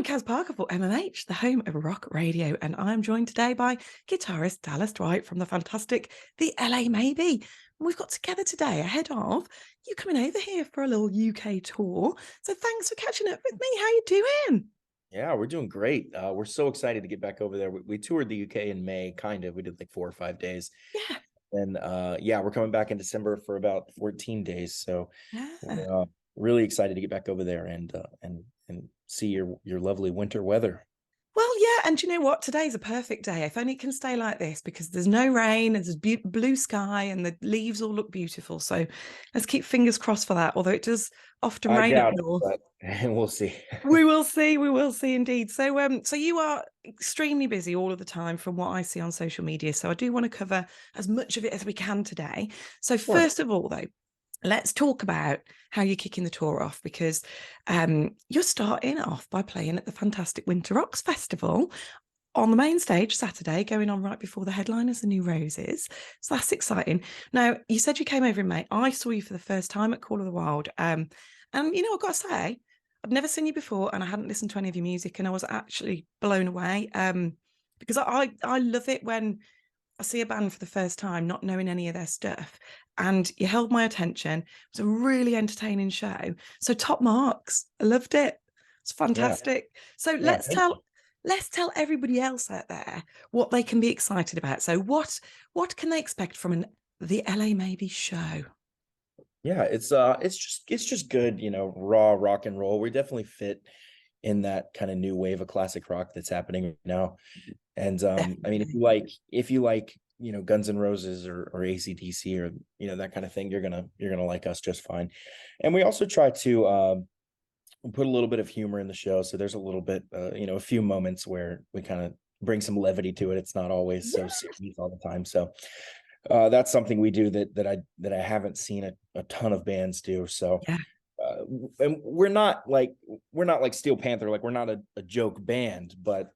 I'm Caz Parker for MMH, the home of rock radio, and I'm joined today by guitarist Dallas Dwight from the fantastic The LA Maybe. And we've got together today ahead of you coming over here for a little UK tour. So thanks for catching up with me. How you doing? Yeah, we're doing great. We're so excited to get back over there. We toured the UK in May, kind of. We did like 4 or 5 days. Yeah, And yeah, we're coming back in December for about 14 days. So yeah. we're really excited to get back over there and see your lovely winter weather. Well, yeah, and you know what? Today's a perfect day. If only it can stay like this, because there's no rain and there's blue sky and the leaves all look beautiful. So let's keep fingers crossed for that, although it does often I rain up doubt it, north. but and we'll see. We will see. We will see indeed. So you are extremely busy all of the time from what I see on social media. So I do want to cover as much of it as we can today. So Sure. first of all, though, let's talk about how you're kicking the tour off, because you're starting off by playing at the fantastic Winter Rocks Festival on the main stage Saturday, going on right before the headliners, the New Roses. So that's exciting. Now, you said you came over in May. I saw you for the first time at Call of the Wild. And you know, I've got to say, I'd never seen you before and I hadn't listened to any of your music, and I was actually blown away. Because I love it when I see a band for the first time, not knowing any of their stuff, and you held my attention. It was a really entertaining show. So top marks. I loved it. It's Yeah. fantastic. So Yeah. let's tell everybody else out there what they can be excited about. So what can they expect from the LA Maybe show? Yeah, it's just good, raw rock and roll. We definitely fit in that kind of new wave of classic rock that's happening right now. And I mean, if you like, Guns N' Roses or AC/DC or that kind of thing, you're gonna like us just fine. And we also try to put a little bit of humor in the show. So there's a little bit, a few moments where we kind of bring some levity to it. It's not always so serious all the time. So that's something we do that I haven't seen a ton of bands do. So Yeah. and we're not like Steel Panther, like we're not a joke band, but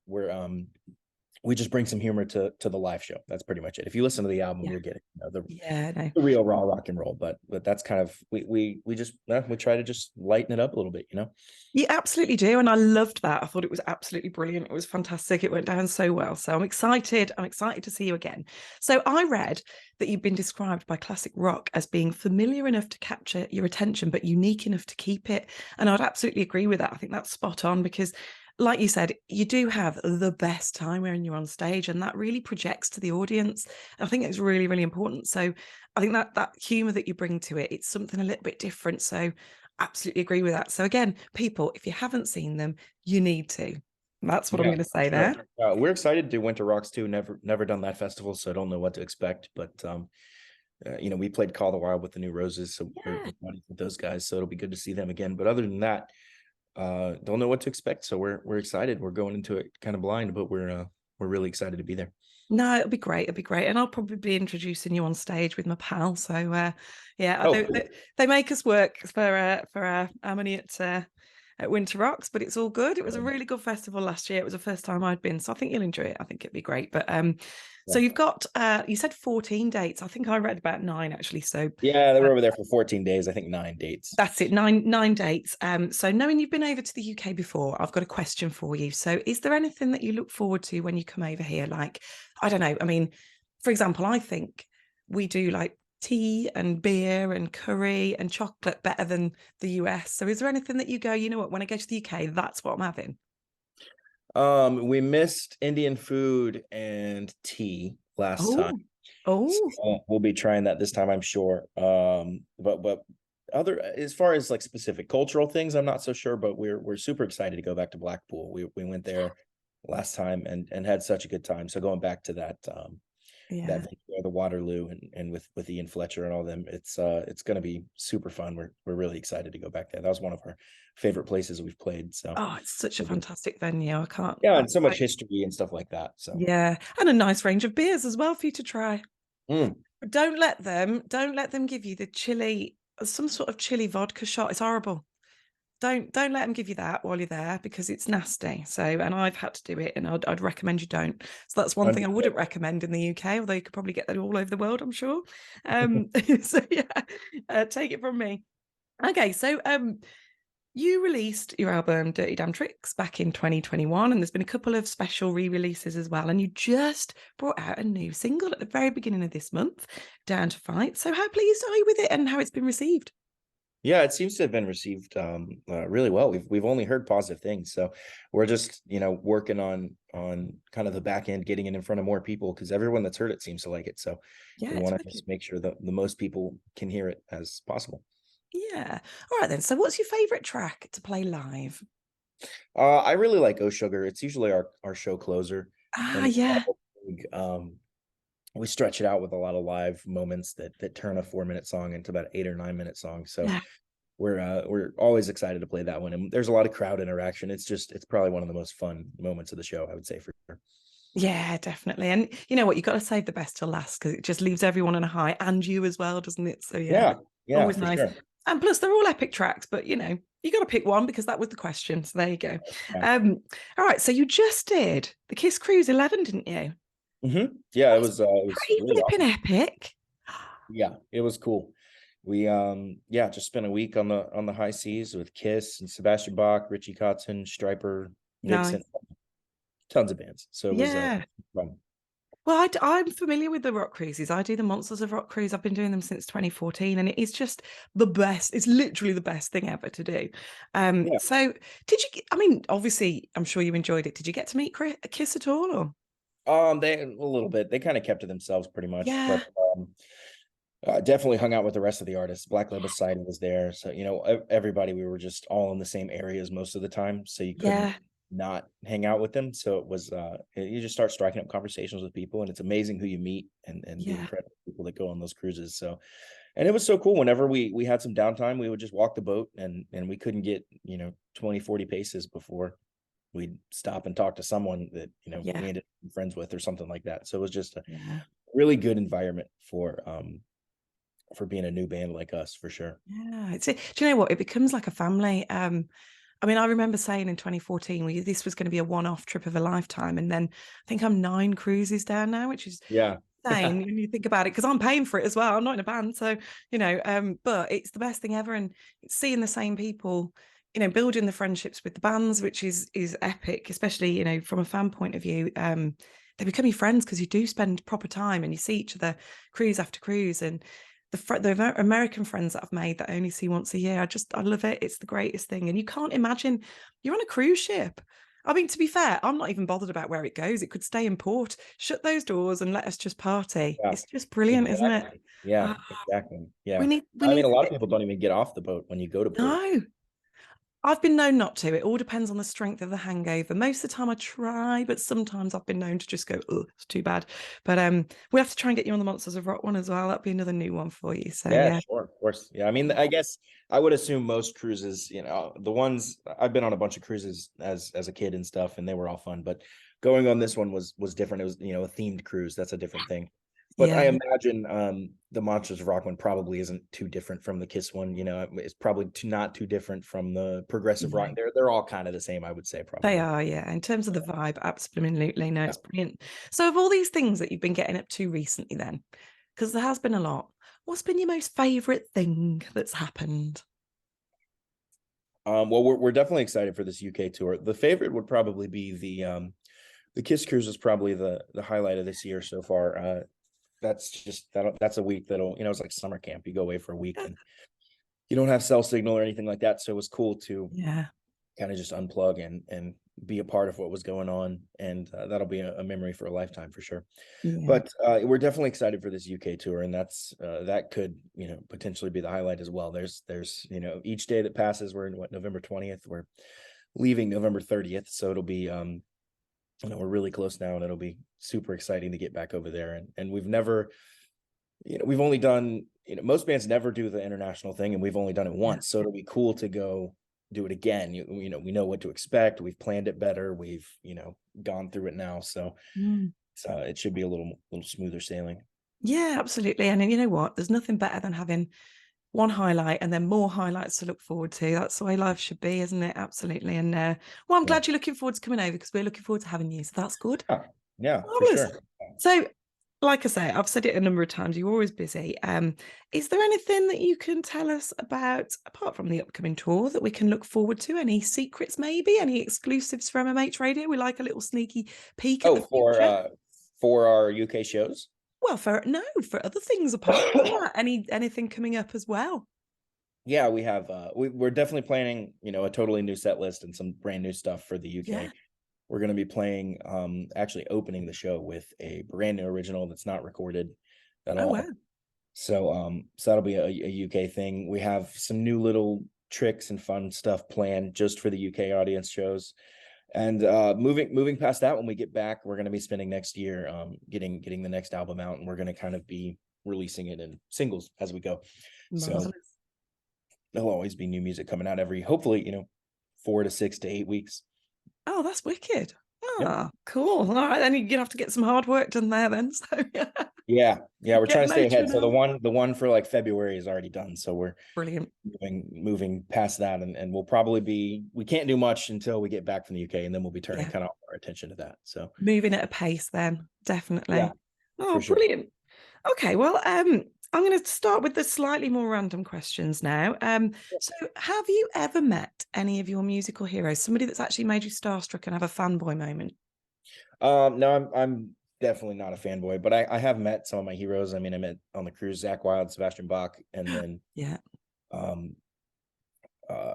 we just bring some humor to the live show. That's pretty much it. If you listen to the album, Yeah. you'll get it. The Yeah, no. real raw rock and roll. But that's kind of we just we try to just lighten it up a little bit. You absolutely do. And I loved that. I thought it was absolutely brilliant. It was fantastic. It went down so well. So I'm excited. I'm excited to see you again. So I read that you've been described by classic rock as being familiar enough to capture your attention, but unique enough to keep it. And I'd absolutely agree with that. I think that's spot on, because like you said, you do have the best time when you're on stage, and that really projects to the audience. I think it's really, really important. So I think that humor that you bring to it, it's something a little bit different. So absolutely agree with that. So again, people, if you haven't seen them, you need to. That's what I'm Yeah, going to say sure. there. We're excited to do Winter Rocks too. Never done that festival, so I don't know what to expect. But we played Call the Wild with the New Roses, so we're Yeah. buddies with those guys. So it'll be good to see them again. But other than that, don't know what to expect. So we're excited. We're going into it kind of blind, but we're really excited to be there. No, it'll be great. It'll be great. And I'll probably be introducing you on stage with my pal. So yeah, Oh, cool. they make us work for our money at Winter Rocks, but it's all good. It was a really good festival last year. It was the first time I'd been, so I think you'll enjoy it. I think it'd be great. But so Yeah. you've got you said 14 dates. I think I read about 9 actually. So Yeah, they were over there for 14 days. I think 9 dates. that's it, nine dates. So knowing you've been over to the UK before, I've got a question for you. So is there anything that you look forward to when you come over here? Like, I don't know. I mean, for example, I think we do like tea and beer and curry and chocolate better than the US. So is there anything that you go, you know what, when I go to the UK, that's what I'm having? We missed Indian food and tea last time. Oh, oh, So we'll be trying that this time, I'm sure. But other as far as like specific cultural things, I'm not so sure. But we're super excited to go back to Blackpool. We went there last time and had such a good time. So going back to that yeah. venue, the Waterloo and with Ian Fletcher and all them, it's going to be super fun. We're really excited to go back there. That was one of our favorite places we've played. So Oh, it's such a fantastic venue. I can't. yeah, and so much history and stuff like that. So Yeah, and a nice range of beers as well for you to try. mm. But don't let them give you the chili, some sort of chili vodka shot. It's horrible. Don't let them give you that while you're there, because it's nasty. So, and I've had to do it, and I'd recommend you don't. So that's one thing I wouldn't recommend in the UK, although you could probably get that all over the world, I'm sure. So yeah, take it from me. Okay, so You released your album Dirty Damn Tricks back in 2021, and there's been a couple of special re-releases as well. And you just brought out a new single at the very beginning of this month, Down to Fight. So how pleased are you with it and how it's been received? Yeah, it seems to have been received really well. We've only heard positive things, so we're just working on kind of the back end, getting it in front of more people because everyone that's heard it seems to like it. So Yeah, we it's want to wicked. just make sure that the most people can hear it as possible. Yeah. All right then. So what's your favourite track to play live? I really like Oh Sugar. It's usually our show closer, Ah, and yeah. we stretch it out with a lot of live moments that turn a 4-minute song into about 8 or 9 minute song. So Yeah. we're always excited to play that one, and there's a lot of crowd interaction. It's probably one of the most fun moments of the show, I would say, for sure. Yeah, definitely. And you know what? You've got to save the best till last because it just leaves everyone on a high and you as well, doesn't it? So yeah, Yeah, always for nice. sure. And plus they're all epic tracks, but you got to pick one because that was the question. So there you go. Yeah. All right. So you just did the Kiss Cruise 11, didn't you? Yeah, That's it was pretty really flipping awesome. epic. Yeah, it was cool. We yeah, just spent a week on the high seas with Kiss and Sebastian Bach, Richie Kotzen, Stryper, Nice. Vixen, tons of bands. So it was Yeah. fun. Well, I'm familiar with the rock cruises. I do the Monsters of Rock cruise. I've been doing them since 2014, and it is just the best. It's literally the best thing ever to do. Yeah. So did you? I mean, obviously, I'm sure you enjoyed it. Did you get to meet Kiss at all? Or They a little bit. They kind of kept to themselves pretty much, yeah, but definitely hung out with the rest of the artists. Black Label Society was there, so everybody. We were just all in the same areas most of the time, so you couldn't yeah, not hang out with them. So it was you just start striking up conversations with people, and it's amazing who you meet and the yeah, incredible people that go on those cruises. So, and it was so cool. Whenever we had some downtime, we would just walk the boat, and we couldn't get 20-40 paces before we'd stop and talk to someone that yeah, we ended up being friends with or something like that. So it was just a yeah. really good environment for being a new band like us, for sure. Yeah, do you know what? It becomes like a family. I mean, I remember saying in 2014, this was going to be a one-off trip of a lifetime, and then I think I'm 9 cruises down now, which is Yeah. insane when you think about it, because I'm paying for it as well. I'm not in a band, so but it's the best thing ever, and seeing the same people, building the friendships with the bands, which is epic, especially from a fan point of view. They become your friends because you do spend proper time and you see each other cruise after cruise, and the American friends that I've made that I only see once a year, I love it. It's the greatest thing. And you can't imagine you're on a cruise ship. I mean, to be fair, I'm not even bothered about where it goes. It could stay in port, shut those doors and let us just party. Yeah, It's just brilliant, isn't it? exactly. Yeah, Ah, exactly. we Yeah. need we I mean, need a to lot of get people don't even get off the boat when you go to port. no. I've been known not to. It all depends on the strength of the hangover. Most of the time I try, but sometimes I've been known to just go, oh, it's too bad. But we have to try and get you on the Monsters of Rock one as well. That'd be another new one for you. So Yeah, yeah. sure, of course. Yeah, I mean, I guess I would assume most cruises, the ones I've been on a bunch of cruises as a kid and stuff, and they were all fun. But going on this one was different. It was, a themed cruise. That's a different thing. But I Yeah. imagine the Monsters of Rock one probably isn't too different from the Kiss one. It's probably not too different from the progressive rock. No. They're all kind of the same, I would say, They probably. are, yeah. In terms of the vibe, absolutely. No, it's brilliant. So, of all these things that you've been getting up to recently, then, because there has been a lot, what's been your most favourite thing that's happened? Well, we're definitely excited for this UK tour. The favorite would probably be the Kiss Cruise is probably the highlight of this year so far. That's a week that'll, it's like summer camp. You go away for a week and you don't have cell signal or anything like that. So it was cool to Yeah. kind of just unplug and be a part of what was going on. And that'll be a memory for a lifetime for sure. Yeah. But we're definitely excited for this UK tour, and that could potentially be the highlight as well. There's each day that passes, we're in November 20th. We're leaving November 30th, so it'll be we're really close now, and it'll be super exciting to get back over there. And we've never, we've only done, most bands never do the international thing, and we've only done it Yeah. once, so it'll be cool to go do it again. We know what to expect. We've planned it better. We've gone through it now, so. Mm. So it should be a little smoother sailing. Yeah, absolutely. And then you know what? There's nothing better than having one highlight and then more highlights to look forward to. That's the way life should be, isn't it? Absolutely. And well, I'm Yeah. glad you're looking forward to coming over because we're looking forward to having you. So that's good. Yeah, for Marvelous. sure. So like I say, I've said it a number of times, you're always busy. Is there anything that you can tell us about, apart from the upcoming tour, that we can look forward to? Any secrets, maybe? Any exclusives for MMH Radio? We like a little sneaky peek at the future. For our UK shows? Well, for other things apart from that. Anything coming up as well? Yeah, we have we're definitely planning, a totally new set list and some brand new stuff for the UK. Yeah. We're going to be playing actually opening the show with a brand new original that's not recorded at all. Wow. So that'll be a UK thing. We have some new little tricks and fun stuff planned just for the UK audience shows. And moving past that, when we get back, we're going to be spending next year getting the next album out, and we're going to kind of be releasing it in singles as we go. Marvelous. So there'll always be new music coming out every, hopefully, 4 to 6 to 8 weeks. Oh, that's wicked. Cool. All right, then you're gonna have to get some hard work done there then. So yeah, we're trying to stay ahead. So now. the one for like February is already done. So we're Brilliant. moving past that, and we'll probably we can't do much until we get back from the UK, and then we'll be turning kind of our attention to that. So moving at a pace then, definitely. Yeah, oh, brilliant. Sure. Okay, well, I'm going to start with the slightly more random questions now. So have you ever met any of your musical heroes, somebody that's actually made you starstruck and have a fanboy moment? No, I'm definitely not a fanboy, but I have met some of my heroes. I mean, I met on the cruise Zakk Wylde, Sebastian Bach, and then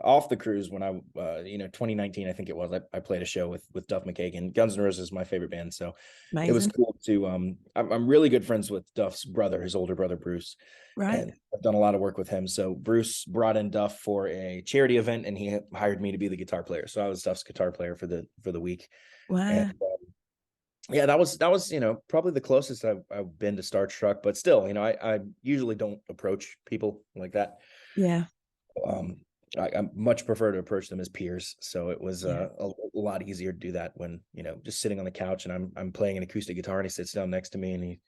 off the cruise when I 2019, I think it was, I played a show with Duff McKagan. Guns N' Roses is my favorite band, so Amazing. It was cool to I'm really good friends with Duff's brother, his older brother Bruce, right? And I've done a lot of work with him. So Bruce brought in Duff for a charity event, and he hired me to be the guitar player. So I was Duff's guitar player for the week. Wow. And, yeah, that was probably the closest I've been to starstruck, but still, I usually don't approach people like that. Yeah. I much prefer to approach them as peers. So it was a lot easier to do that when, just sitting on the couch and I'm playing an acoustic guitar, and he sits down next to me and he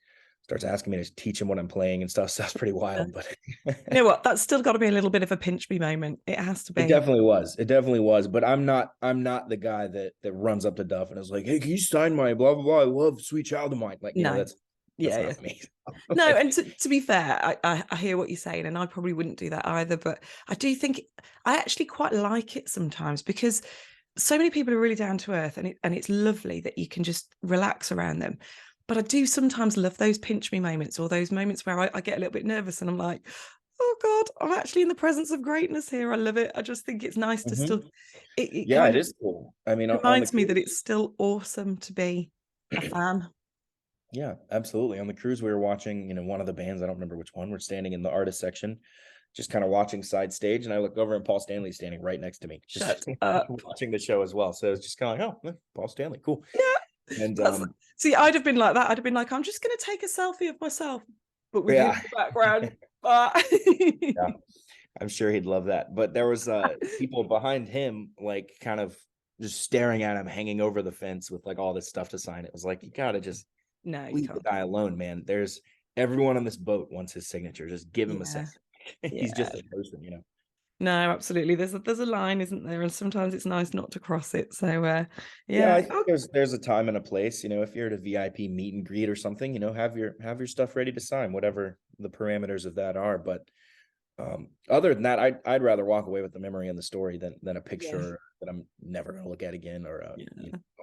starts asking me to teach him what I'm playing and stuff. So that's pretty wild, but you know what? That's still got to be a little bit of a pinch me moment. It has to be. It definitely was. But I'm not the guy that runs up to Duff and is like, "Hey, can you sign my blah blah blah? I love Sweet Child of Mine." Like, that's not me. No, and to be fair, I hear what you're saying, and I probably wouldn't do that either. But I do think I actually quite like it sometimes, because so many people are really down to earth, and it's lovely that you can just relax around them. But I do sometimes love those pinch me moments, or those moments where I get a little bit nervous and I'm like, oh God, I'm actually in the presence of greatness here. I love it. I just think it's nice to still. It is cool. I mean, it reminds me that it's still awesome to be a fan. Yeah, absolutely. On the cruise, we were watching, one of the bands, I don't remember which one, we're standing in the artist section, just kind of watching side stage, and I look over and Paul Stanley's standing right next to me, just watching the show as well. So it's just kind of like, oh, Paul Stanley, cool. Yeah. And see, I'd have been like that. I'd have been like, I'm just going to take a selfie of myself, but with you in the background. Yeah, I'm sure he'd love that. But there was people behind him, like kind of just staring at him, hanging over the fence with like all this stuff to sign. It was like, you gotta just leave the guy alone, man. There's everyone on this boat wants his signature. Just give him a second. He's just a person, No, absolutely. There's a line, isn't there? And sometimes it's nice not to cross it. So I think there's a time and a place. If you're at a VIP meet and greet or something, have your stuff ready to sign, whatever the parameters of that are. But other than that, I'd rather walk away with the memory and the story than a picture that I'm never going to look at again, or a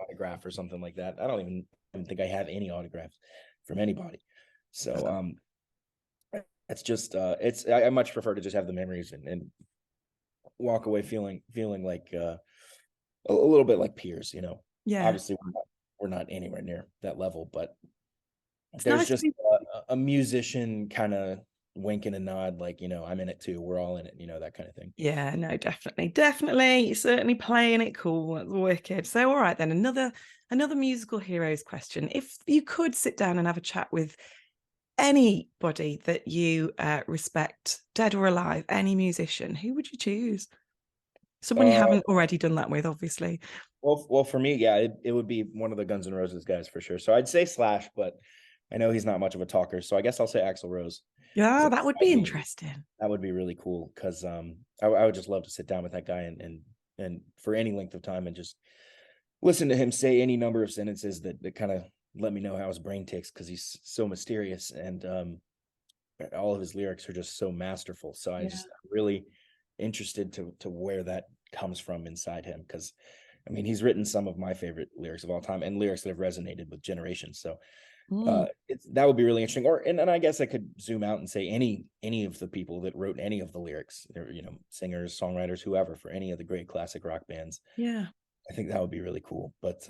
autograph or something like that. I don't even think I have any autographs from anybody. So it's just I much prefer to just have the memories and walk away feeling like a little bit like peers. Obviously we're not anywhere near that level, but there's just a musician kind of wink and a nod, like, I'm in it too, we're all in it, that kind of thing. Yeah, no, definitely. You're certainly playing it cool. That's wicked. So all right then, another musical heroes question. If you could sit down and have a chat with anybody that you respect, dead or alive, any musician, who would you choose? Someone you haven't already done that with, obviously. Well, for me, it would be one of the Guns N' Roses guys for sure. So I'd say Slash, but I know he's not much of a talker, so I guess I'll say Axl Rose. Yeah, that would be interesting. That would be really cool, because I would just love to sit down with that guy and for any length of time and just listen to him say any number of sentences that kind of let me know how his brain ticks, because he's so mysterious, and all of his lyrics are just so masterful. So I'm really interested to where that comes from inside him, because I mean, he's written some of my favorite lyrics of all time, and lyrics that have resonated with generations. So that would be really interesting. And I guess I could zoom out and say any of the people that wrote any of the lyrics, you know, singers, songwriters, whoever, for any of the great classic rock bands. Yeah. I think that would be really cool. But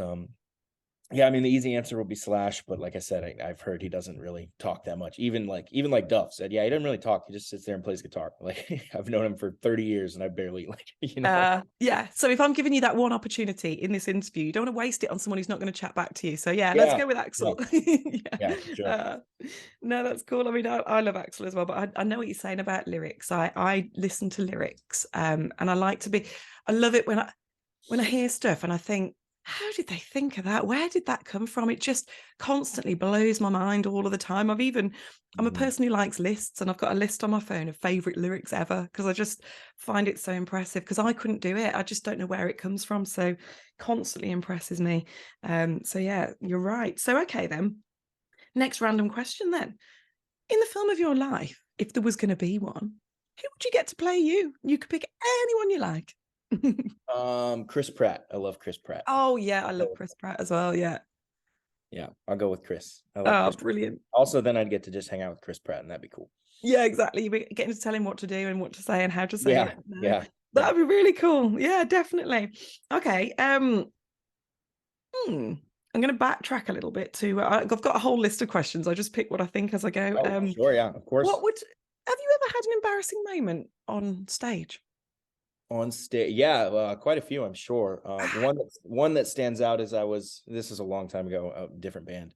yeah, I mean, the easy answer will be Slash, but like I said, I've heard he doesn't really talk that much. Even like Duff said, yeah, he doesn't really talk. He just sits there and plays guitar. Like, I've known him for 30 years, and I barely, like, you know. Yeah. So if I'm giving you that one opportunity in this interview, you don't want to waste it on someone who's not going to chat back to you. So let's go with Axl. Yeah, sure. No, that's cool. I mean, I love Axl as well, but I know what you're saying about lyrics. I listen to lyrics, and I like to I love it when I hear stuff and I think, how did they think of that? Where did that come from? It just constantly blows my mind all of the time. I'm a person who likes lists, and I've got a list on my phone of favorite lyrics ever, because I just find it so impressive, because I couldn't do it. I just don't know where it comes from. So constantly impresses me. So yeah, you're right. So, okay, then next random question then. In the film of your life, if there was going to be one, who would you get to play you? You could pick anyone you like. Chris Pratt. I love Chris Pratt. Oh yeah, I love Chris Pratt as well. Yeah, I'll go with Chris. I like Chris brilliant. Pratt. Also, then I'd get to just hang out with Chris Pratt, and that'd be cool. Yeah, exactly. You'd be getting to tell him what to do and what to say and how to say it. Yeah, that'd be really cool. Yeah, definitely. Okay. I'm going to backtrack a little bit to. I've got a whole list of questions. I just pick what I think as I go. Sure, yeah, of course. Have you ever had an embarrassing moment on stage? On stage, quite a few, I'm sure. One that stands out is this is a long time ago, a different band.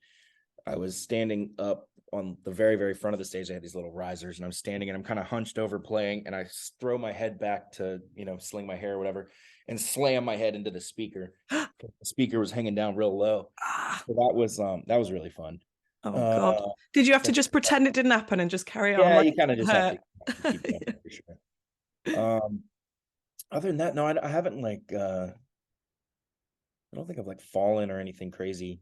I was standing up on the very, very front of the stage. They had these little risers, and I'm standing, and I'm kind of hunched over playing, and I throw my head back to, you know, sling my hair or whatever, and slam my head into the speaker. The speaker was hanging down real low. So that was really fun. Oh God. Did you have to just pretend it didn't happen and just carry on? Yeah, you kind of just have to keep going, for sure. Other than that, no, I haven't, like, I don't think I've, like, fallen or anything crazy.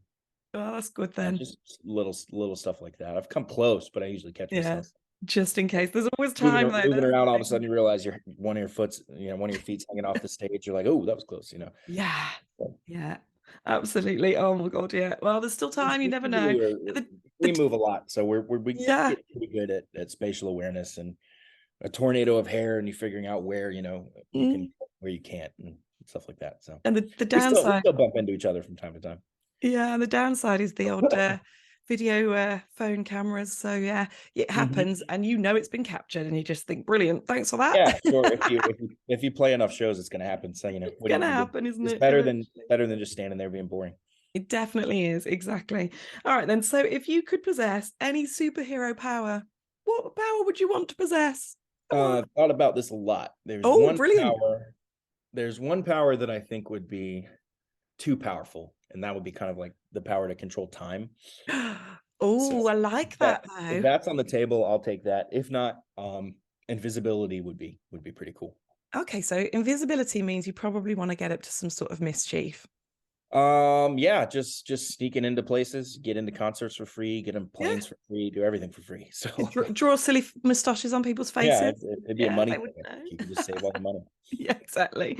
Oh, that's good then. Just little stuff like that. I've come close, but I usually catch myself. Just in case. There's always time moving around. All of a sudden, you realize one of your feet's hanging off the stage. You're like, oh, that was close, you know. Yeah, absolutely. Oh my God, yeah. Well, there's still time. You never know. We move a lot, so we get pretty good at spatial awareness and a tornado of hair, and you figuring out where, you know, you can, where you can't, and stuff like that. So, and the downside, we still bump into each other from time to time. Yeah, and the downside is the odd video phone cameras. So yeah, it happens, and you know it's been captured, and you just think, brilliant, thanks for that. Yeah, sure. If you play enough shows, it's going to happen. So, you know, it's going to happen, isn't it? It's better than just standing there being boring. It definitely is. Exactly. All right, then. So if you could possess any superhero power, what power would you want to possess? I've thought about this a lot. There's one power that I think would be too powerful, and that would be kind of like the power to control time. So I like that though. If that's on the table, I'll take that. If not, invisibility would be pretty cool. Okay, so invisibility means you probably want to get up to some sort of mischief. Yeah, just sneaking into places, get into concerts for free, get in planes for free, do everything for free. So draw silly moustaches on people's faces. Yeah, it'd be a money thing. You could just save all the money. Yeah, exactly.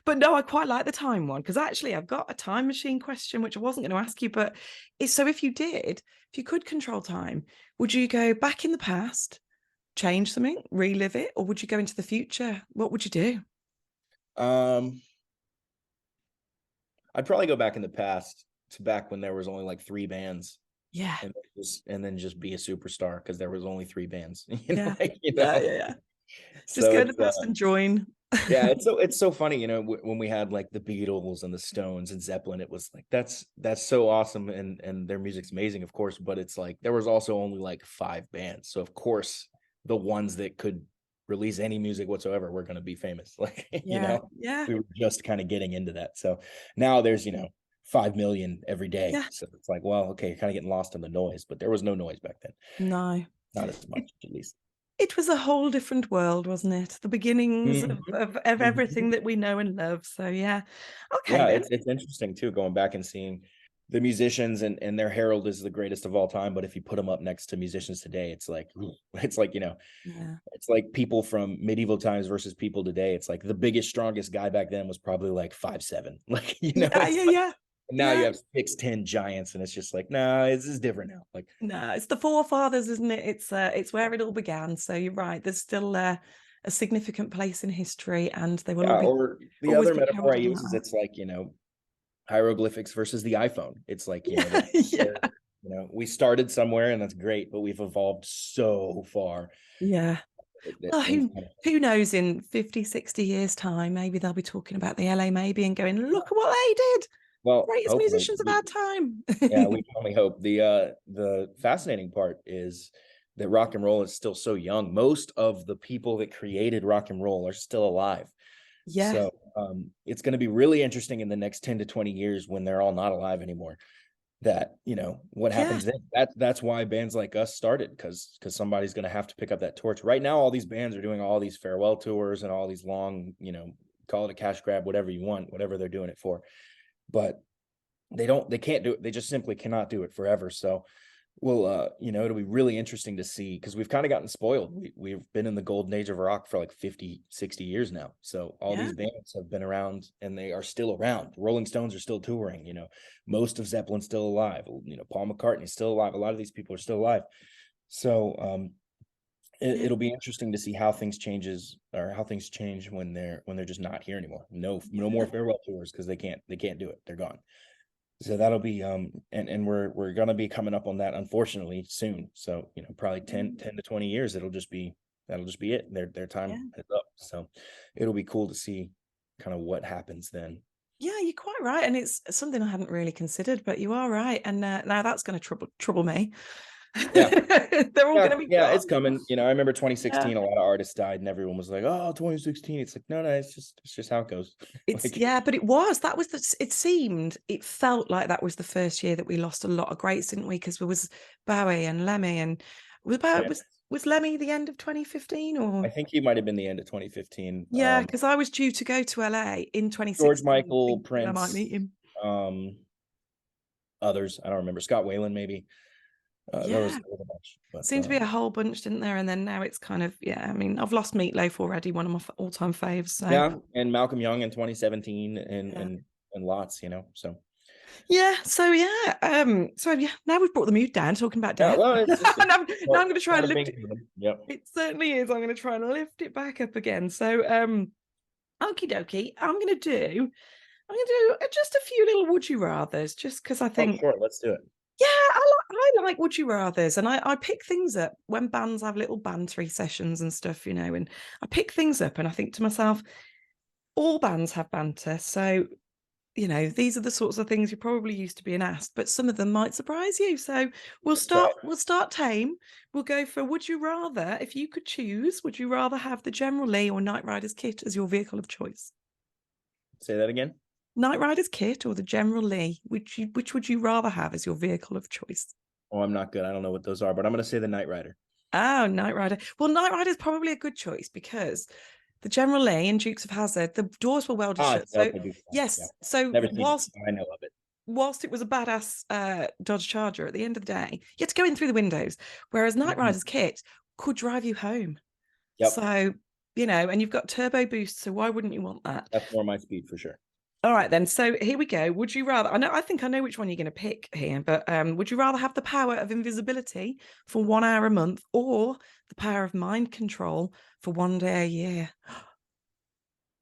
But no, I quite like the time one, because actually I've got a time machine question which I wasn't going to ask you, but so if you could control time, would you go back in the past, change something, relive it, or would you go into the future? What would you do? I'd probably go back in the past to back when there was only like 3 bands. Yeah. And then just be a superstar because there was only 3 bands. Yeah. Just go to the past and join. Yeah, it's so funny, you know, when we had like the Beatles and the Stones and Zeppelin, it was like that's so awesome, and their music's amazing, of course, but it's like there was also only like 5 bands. So of course the ones that could release any music whatsoever we're going to be famous, like, you know. We were just kind of getting into that. So now there's, you know, 5 million every day. So it's like, well, okay, you're kind of getting lost in the noise, but there was no noise back then. No, not as much, at least. It was a whole different world, wasn't it? The beginnings of everything that we know and love. So yeah. Okay. Yeah, it's interesting too, going back and seeing the musicians and their herald is the greatest of all time. But if you put them up next to musicians today, it's like, Yeah. it's like people from medieval times versus people today. It's like the biggest, strongest guy back then was probably like 5'7". Like, Yeah. Now you have 6'10" giants, and it's just like, nah, this is different now. Like, no, it's the forefathers, isn't it? It's where it all began. So you're right. There's still a significant place in history, and they will or the always other be metaphor I heralded in use that is way. it's like, hieroglyphics versus the iPhone. It's like, Yeah. we started somewhere and that's great, but we've evolved so far. Yeah. Well, Things who knows, in 50, 60 years time, maybe they'll be talking about the LA maybe and going, look at what they did. well, Greatest hopefully, musicians of our time. yeah, we can only hope. The fascinating part is that rock and roll is still so young. Most of the people that created rock and roll are still alive. Yeah. So it's going to be really interesting in the next 10 to 20 years when they're all not alive anymore. That, what happens then. That's why bands like us started, because somebody's going to have to pick up that torch. Right now, all these bands are doing all these farewell tours and all these long, call it a cash grab, whatever you want, whatever they're doing it for. But they can't do it. They just simply cannot do it forever. So it'll be really interesting to see, because we've kind of gotten spoiled. We've been in the golden age of rock for like 50, 60 years now. So all these bands have been around and they are still around. The Rolling Stones are still touring, most of Zeppelin's still alive, Paul McCartney's still alive. A lot of these people are still alive. So it'll be interesting to see how things change when they're just not here anymore. No more farewell tours, because they can't do it. They're gone. So that'll be and we're gonna be coming up on that, unfortunately, soon. So probably 10 to 20 years, that'll just be it. Their time is up. So it'll be cool to see kind of what happens then. Yeah, you're quite right, and it's something I hadn't really considered, but you are right. And now that's going to trouble me. Yeah, they're all going to be gone. it's coming. I remember 2016, a lot of artists died, and everyone was like, "Oh, 2016." It's like, no, it's just how it goes. It's like, but it felt like that was the first year that we lost a lot of greats, didn't we? Because there was Bowie and Lemmy, and was Lemmy the end of 2015, or I think he might have been the end of 2015. Yeah, because I was due to go to LA in 2016. George Michael, Prince, I might meet him. Others, I don't remember. Scott Weiland, maybe. There was a bunch. But, seemed to be a whole bunch, didn't there? And then now it's kind of, I mean, I've lost Meatloaf already, one of my all-time faves. So. Yeah, and Malcolm Young in 2017, and lots, so. Yeah, so now we've brought the mood down talking about death. Well, now I'm going to try and lift it. Yep. It certainly is. I'm going to try and lift it back up again. So okie dokie, I'm going to do just a few little would you rathers, just because I think sure, let's do it. Yeah, I like would you rathers, and I pick things up when bands have little bantery sessions and stuff, and I pick things up and I think to myself, all bands have banter, so these are the sorts of things you're probably used to being asked, but some of them might surprise you. So we'll start tame. We'll go for would you rather. If you could choose, would you rather have the General Lee or Knight Rider's kit as your vehicle of choice? Say that again. Knight Rider's kit or the General Lee? Which would you rather have as your vehicle of choice? Oh, I'm not good. I don't know what those are, but I'm going to say the Knight Rider. Oh, Knight Rider. Well, Knight Rider is probably a good choice because the General Lee and Dukes of Hazzard, the doors were welded shut. So yes, so I know of it. Whilst it was a badass Dodge Charger, at the end of the day, you had to go in through the windows, whereas Knight Rider's kit could drive you home. Yep. So, and you've got turbo boost, so why wouldn't you want that? That's more my speed for sure. All right, then. So here we go. Would you rather? I think I know which one you're going to pick here, but would you rather have the power of invisibility for 1 hour a month or the power of mind control for 1 day a year?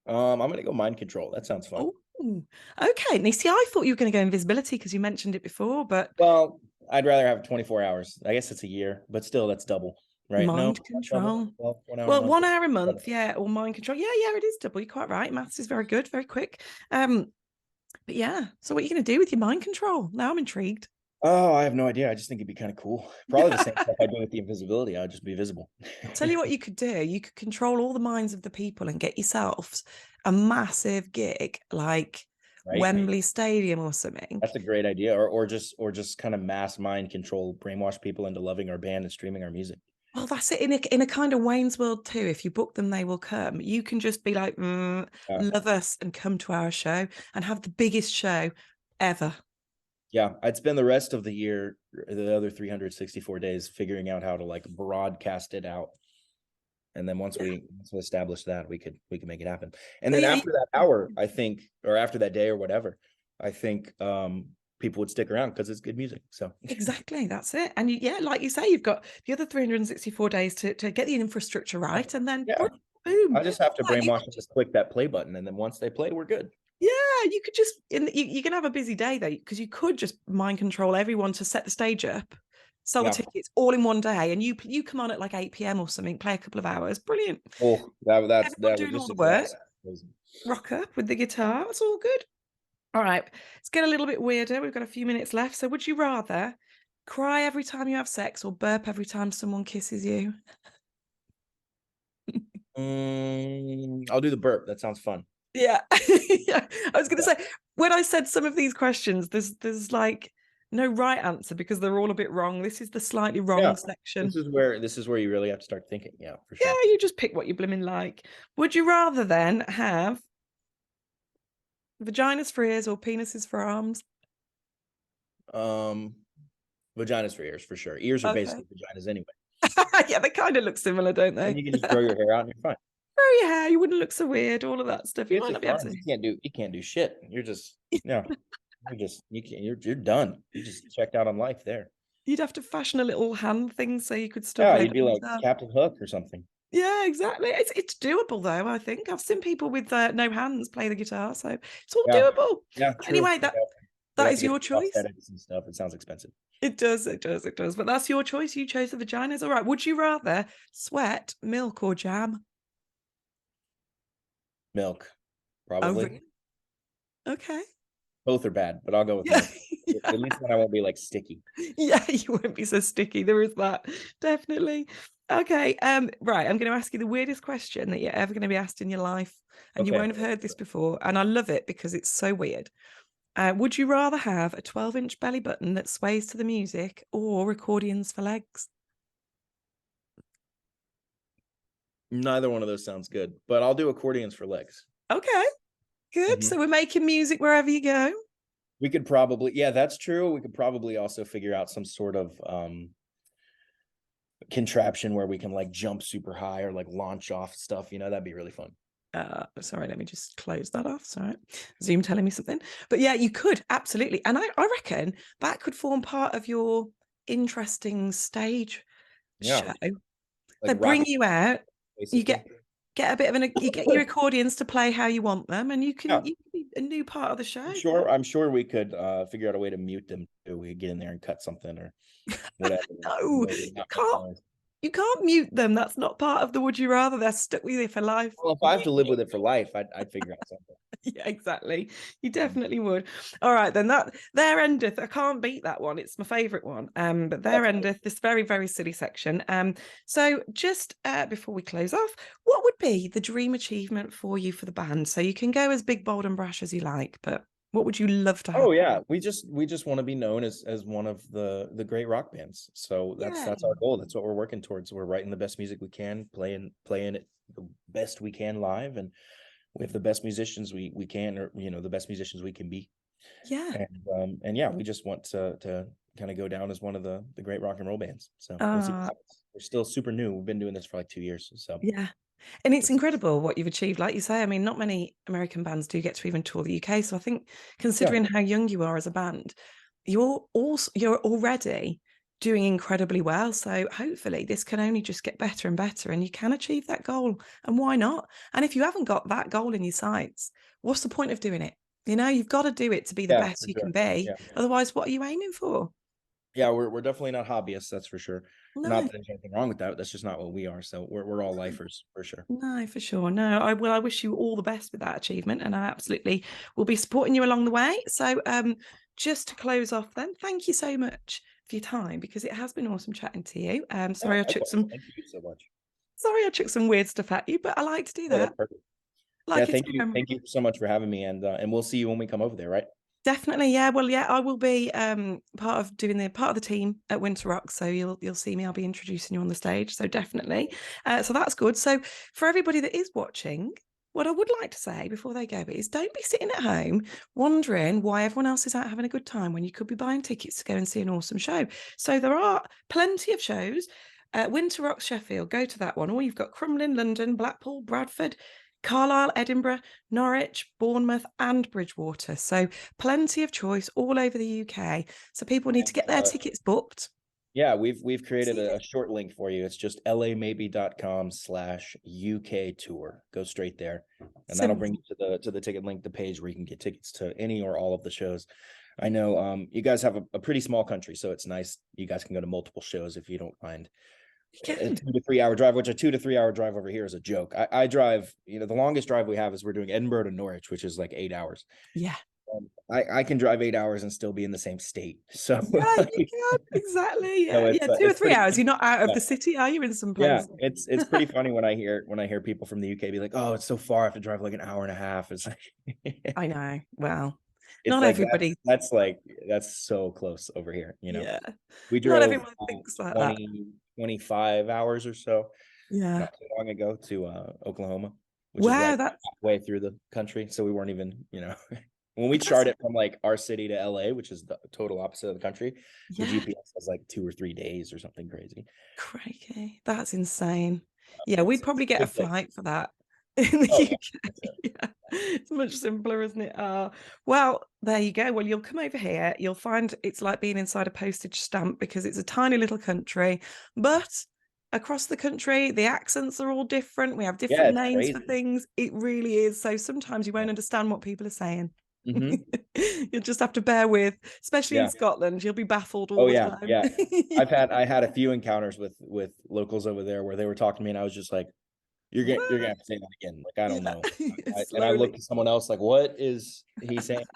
I'm going to go mind control. That sounds fun. Ooh, okay. Now, see, I thought you were going to go invisibility because you mentioned it before, but well, I'd rather have 24 hours. I guess it's a year, but still, that's double. Right? Mind control. Well, 1 hour a month, or mind control. Yeah, it is double. You're quite right. Maths is very good, very quick. But yeah, so what are you going to do with your mind control? Now I'm intrigued. Oh, I have no idea. I just think it'd be kind of cool. Probably the same stuff I do with the invisibility. I'd just be visible. I'll tell you what you could do. You could control all the minds of the people and get yourself a massive gig like Wembley Stadium or something. That's a great idea. Or just kind of mass mind control, brainwash people into loving our band and streaming our music. Well, that's it. In a kind of Wayne's World too. If you book them, they will come. You can just be like, love us and come to our show and have the biggest show ever. Yeah, I'd spend the rest of the year, the other 364 days, figuring out how to like broadcast it out. And then once we establish that, we could make it happen. And So then yeah, after that hour, I think, or after that day or whatever, I think people would stick around because it's good music. So exactly, that's it. And like you say, you've got the other 364 days to get the infrastructure right, and then yeah, boom. I just have to Like, brainwash them, just click that play button, and then once they play, we're good. yeah, you could just you can have a busy day though, because you could just mind control everyone to set the stage up, sell the tickets all in one day, and you come on at like 8 p.m. or something, play a couple of hours, brilliant. Oh, Everyone that would doing all just the work, exhaust. rock up with the guitar, it's all good. All right, let's get a little bit weirder. We've got a few minutes left. So would you rather cry every time you have sex or burp every time someone kisses you? I'll do the burp. That sounds fun. Yeah. Yeah. I was going to say, when I said some of these questions, there's like no right answer because they're all a bit wrong. This is the slightly wrong section. This is where you really have to start thinking. Yeah, for sure. Yeah, you just pick what you blooming like. Would you rather then have vaginas for ears or penises for arms? Vaginas for ears, for sure. Ears are basically vaginas anyway. Yeah, they kind of look similar, don't they? And you can just grow your hair out and you're fine. Grow your hair, you wouldn't look so weird, all of that stuff. You might not be able to. You can't do shit. You're just you're done. You just checked out on life there. You'd have to fashion a little hand thing so you could still Yeah, play you'd be like guitar. Captain Hook or something. Yeah, exactly. It's doable though. I think I've seen people with no hands play the guitar, so it's all doable. Yeah, true. Anyway, that is your choice. And stuff. It sounds expensive. It does. But that's your choice. You chose the vaginas. All right. Would you rather sweat, milk, or jam? Milk, probably. Oh, really? Okay. Both are bad, but I'll go with milk. Yeah. At least then I won't be like sticky. Yeah, you won't be so sticky. There is that, definitely. Okay. Right. I'm going to ask you the weirdest question that you're ever going to be asked in your life, and you won't have heard this before. And I love it because it's so weird. Would you rather have a 12-inch belly button that sways to the music or accordions for legs? Neither one of those sounds good, but I'll do accordions for legs. Okay, good. So we're making music wherever you go. We could probably, yeah, that's true. We could probably also figure out some sort of contraption where we can like jump super high or like launch off stuff. That'd be really fun. Sorry, let me just close that off. Sorry, Zoom telling me something. But yeah, you could absolutely, and I reckon that could form part of your interesting stage show. Like they bring you out, basically. You get a bit of you get your accordions to play how you want them, and you can be a new part of the show. I'm sure we could figure out a way to mute them too. We could get in there and cut something or whatever. No, you can't mute them. That's not part of the would you rather. They're stuck with you for life. Well, if I have to live with it for life, I'd figure out something. Yeah, exactly. You definitely would. All right, then there endeth. I can't beat that one. It's my favorite one. But there endeth this very, very silly section. So just before we close off, what would be the dream achievement for you for the band? So you can go as big, bold, and brash as you like, but what would you love to have? Oh yeah, we just want to be known as one of the great rock bands. So that's our goal. That's what we're working towards. We're writing the best music we can, playing it the best we can live, and we have the best musicians we can, or the best musicians we can be. Yeah. And yeah, we just want to kind of go down as one of the great rock and roll bands. So we'll see what happens. We're still super new. We've been doing this for like 2 years. So yeah. And it's incredible what you've achieved. Like you say, I mean, not many American bands do get to even tour the UK. So I think considering how young you are as a band, you're already doing incredibly well. So hopefully this can only just get better and better, and you can achieve that goal. And why not? And if you haven't got that goal in your sights, what's the point of doing it? You've got to do it to be the best you can be. Yeah. Otherwise, what are you aiming for? Yeah, we're definitely not hobbyists, that's for sure. No. Not that there's anything wrong with that. That's just not what we are. So we're all lifers for sure. No, for sure. No, I wish you all the best with that achievement, and I absolutely will be supporting you along the way. So just to close off then, thank you so much for your time, because it has been awesome chatting to you. Sorry, thank you so much. Sorry, I took some weird stuff at you, but I like to do that. Perfect. Thank you so much for having me, and we'll see you when we come over there, right? Definitely, yeah. Well, yeah, I will be part of the team at Winter Rock, so you'll see me. I'll be introducing you on the stage, so definitely. So that's good. So for everybody that is watching, what I would like to say before they go is don't be sitting at home wondering why everyone else is out having a good time when you could be buying tickets to go and see an awesome show. So there are plenty of shows. Winter Rocks Sheffield, go to that one. Or you've got Crumlin, London, Blackpool, Bradford, Carlisle, Edinburgh, Norwich, Bournemouth, and Bridgewater. So plenty of choice all over the UK. So people need to get their tickets booked. Yeah, we've created a short link for you. It's just lamaybe.com/UK tour. Go straight there. And that'll bring you to the ticket link, the page where you can get tickets to any or all of the shows. I know you guys have a pretty small country, so it's nice. You guys can go to multiple shows if you don't mind. A 2 to 3 hour drive, which a 2 to 3 hour drive over here is a joke. I drive, the longest drive we have is we're doing Edinburgh to Norwich, which is like 8 hours. Yeah. I can drive 8 hours and still be in the same state. So yeah, you can. Exactly. Yeah, so 2 or 3 hours. You're not out of the city, are you? In some places. Yeah, it's pretty funny when I hear people from the UK be like, "Oh, it's so far. I have to drive like an hour and a half." It's like I know. Well, it's not like everybody. That's so close over here. Yeah. We drove not everyone thinks like 25 hours or so. Yeah. Not too long ago to Oklahoma, which wow, is like that's halfway through the country. So we weren't even, when we started from like our city to LA, which is the total opposite of the country, the GPS has like 2 or 3 days or something crazy. Crikey, that's insane. Yeah, we'd probably get a flight for that in the UK. Yeah. It's much simpler, isn't it? Well, there you go. Well, you'll come over here. You'll find it's like being inside a postage stamp because it's a tiny little country, but across the country, the accents are all different. We have different names for things. It really is. So sometimes you won't understand what people are saying. Mm-hmm. You'll just have to bear with, especially in Scotland. You'll be baffled all the time. Yeah. I had a few encounters with locals over there where they were talking to me and I was just like, you're gonna have to say that again. Like, I don't know. And I looked at someone else like, what is he saying?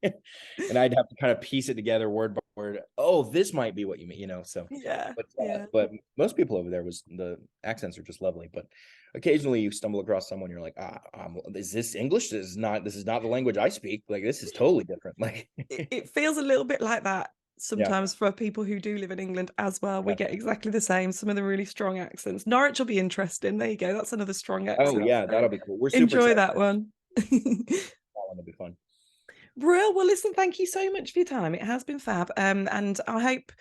And I'd have to kind of piece it together word by word. Oh, this might be what you mean, So but most people over there the accents are just lovely. But occasionally you stumble across someone, you're like, is this English? This is not the language I speak. Like, this is totally different. Like it feels a little bit like that sometimes for people who do live in England as well. We get exactly the same. Some of the really strong accents. Norwich will be interesting. There you go. That's another strong accent. Oh yeah, that'll be cool. We're super enjoy that one. That one will be fun. Brill. Well, listen, thank you so much for your time. It has been fab. And I hope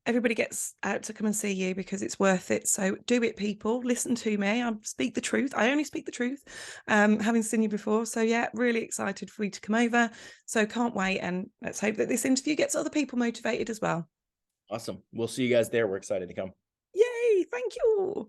everybody gets out to come and see you because it's worth it. So do it, people. Listen to me. I speak the truth. I only speak the truth, having seen you before. So yeah, really excited for you to come over. So can't wait. And let's hope that this interview gets other people motivated as well. Awesome. We'll see you guys there. We're excited to come. Yay. Thank you.